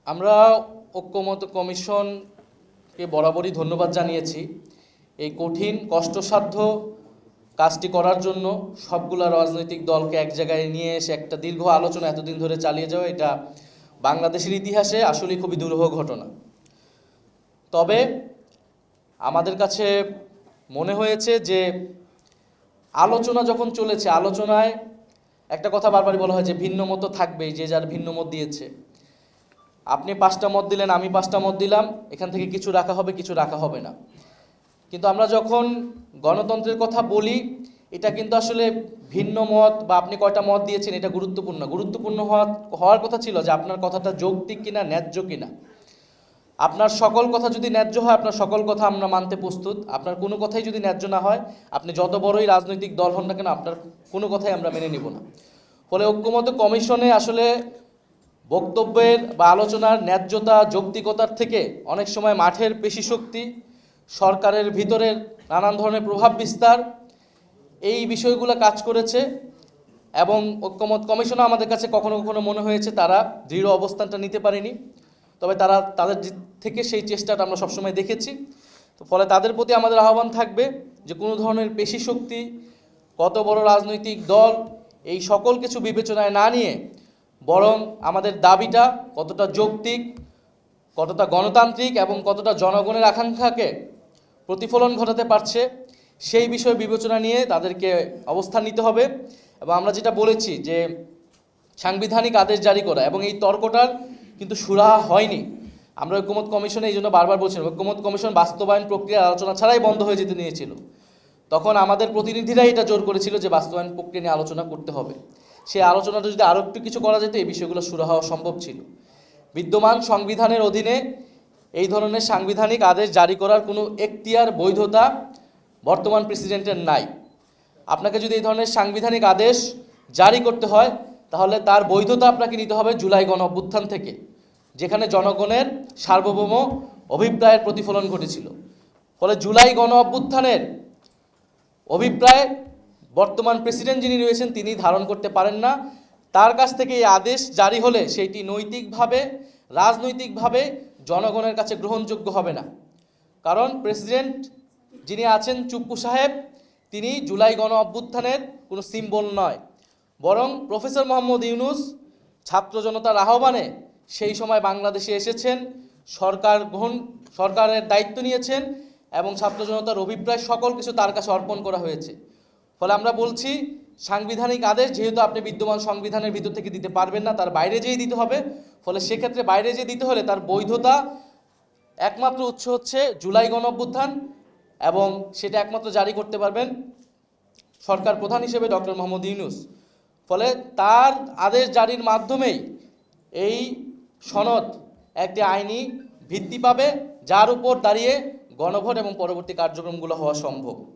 আমরা ঐক্যমত্য কমিশনকে বরাবরই ধন্যবাদ জানিয়েছি এই কঠিন কষ্টসাধ্য কাজটি করার জন্য। সবগুলা রাজনৈতিক দলকে এক জায়গায় নিয়ে এসে একটা দীর্ঘ আলোচনা এতদিন ধরে চালিয়ে যাওয়া, এটা বাংলাদেশের ইতিহাসে আসলেই খুবই দুরূহ ঘটনা। তবে আমাদের কাছে মনে হয়েছে যে আলোচনা যখন চলেছে, আলোচনায় একটা কথা বারবারই বলা হয় যে ভিন্ন মত থাকবেই, যে যার ভিন্ন মত দিয়েছে। আপনি 5টা মত দিলেন, আমি 5টা মত দিলাম, এখান থেকে কিছু রাখা হবে, কিছু রাখা হবে না। কিন্তু আমরা যখন গণতন্ত্রের কথা বলি, এটা কিন্তু আসলে ভিন্ন মত বা আপনি কয়টা মত দিয়েছেন এটা গুরুত্বপূর্ণ হওয়ার কথা ছিল যে আপনার কথাটা যৌক্তিক কিনা, ন্যায্য কিনা। আপনার সকল কথা যদি ন্যায্য হয়, আপনার সকল কথা আমরা মানতে প্রস্তুত। আপনার কোনো কথাই যদি ন্যায্য না হয়, আপনি যত বড়ই রাজনৈতিক দল হন না কেন, আপনার কোনো কথাই আমরা মেনে নিব না। ফলে ঐক্যমত্য কমিশনে আসলে বক্তব্যের বা আলোচনার ন্যায্যতা, যৌক্তিকতার থেকে অনেক সময় মাঠের পেশিশক্তি, সরকারের ভিতরের নানান ধরনের প্রভাব বিস্তার, এই বিষয়গুলো কাজ করেছে। এবং ঐক্যমত্য কমিশনও আমাদের কাছে কখনো কখনো মনে হয়েছে তারা দৃঢ় অবস্থানটা নিতে পারেনি। তবে তাদের থেকে সেই চেষ্টাটা আমরা সবসময় দেখেছি। তো ফলে তাদের প্রতি আমাদের আহ্বান থাকবে যে কোনো ধরনের পেশিশক্তি, কত বড় রাজনৈতিক দল, এই সকল কিছু বিবেচনায় না নিয়ে বরং আমাদের দাবিটা কতটা যৌক্তিক, কতটা গণতান্ত্রিক এবং কতটা জনগণের আকাঙ্ক্ষাকে প্রতিফলন ঘটাতে পারছে, সেই বিষয় বিবেচনা নিয়ে তাদেরকে অবস্থান নিতে হবে। এবং আমরা যেটা বলেছি যে সাংবিধানিক আদেশ জারি করা, এবং এই তর্কটার কিন্তু সুরাহা হয়নি। আমরা ঐক্যমত্য কমিশনে এই জন্য বারবার বলছিলাম, ঐক্যমত্য কমিশন বাস্তবায়ন প্রক্রিয়ার আলোচনা ছাড়াই বন্ধ হয়ে যেতে নিয়েছিল। তখন আমাদের প্রতিনিধিরাই এটা জোর করেছিল যে বাস্তবায়ন প্রক্রিয়া নিয়ে আলোচনা করতে হবে। সেই আলোচনাটা যদি আরও একটু কিছু করা যেত, এই বিষয়গুলো সুরাহা হওয়া সম্ভব ছিল। বিদ্যমান সংবিধানের অধীনে এই ধরনের সাংবিধানিক আদেশ জারি করার কোনো এখতিয়ার, বৈধতা বর্তমান প্রেসিডেন্টের নাই। আপনাকে যদি এই ধরনের সাংবিধানিক আদেশ জারি করতে হয়, তাহলে তার বৈধতা আপনাকে নিতে হবে জুলাই গণ অভ্যুত্থান থেকে, যেখানে জনগণের সার্বভৌম অভিপ্রায়ের প্রতিফলন ঘটেছিল। ফলে জুলাই গণ অভ্যুত্থানের অভিপ্রায় বর্তমান প্রেসিডেন্ট যিনি রয়েছেন তিনি ধারণ করতে পারেন না। তার কাছ থেকে এই আদেশ জারি হলে সেইটি নৈতিকভাবে, রাজনৈতিকভাবে জনগণের কাছে গ্রহণযোগ্য হবে না। কারণ প্রেসিডেন্ট যিনি আছেন চুপ্পু সাহেব, তিনি জুলাই গণ অভ্যুত্থানের কোনো সিম্বল নয়, বরং প্রফেসর মোহাম্মদ ইউনূস ছাত্র জনতার আহ্বানে সেই সময় বাংলাদেশে এসেছেন, সরকারের দায়িত্ব নিয়েছেন এবং ছাত্র জনতার অভিপ্রায় সকল কিছু তার কাছে অর্পণ করা হয়েছে। ফলে আমরা বলছি সাংবিধানিক আদেশ যেহেতু আপনি বিদ্যমান সংবিধানের ভিতর থেকে দিতে পারবেন না, তার বাইরে যেয়ে দিতে হবে। ফলে সেক্ষেত্রে বাইরে যেয়ে দিতে হলে তার বৈধতা একমাত্র উৎস হচ্ছে জুলাই গণ অভ্যুত্থান, এবং সেটা একমাত্র জারি করতে পারবেন সরকার প্রধান হিসেবে ডক্টর মোহাম্মদ ইউনূস। ফলে তার আদেশ জারির মাধ্যমেই এই সনদ একটি আইনি ভিত্তি পাবে, যার উপর দাঁড়িয়ে গণভোট এবং পরবর্তী কার্যক্রমগুলো হওয়া সম্ভব।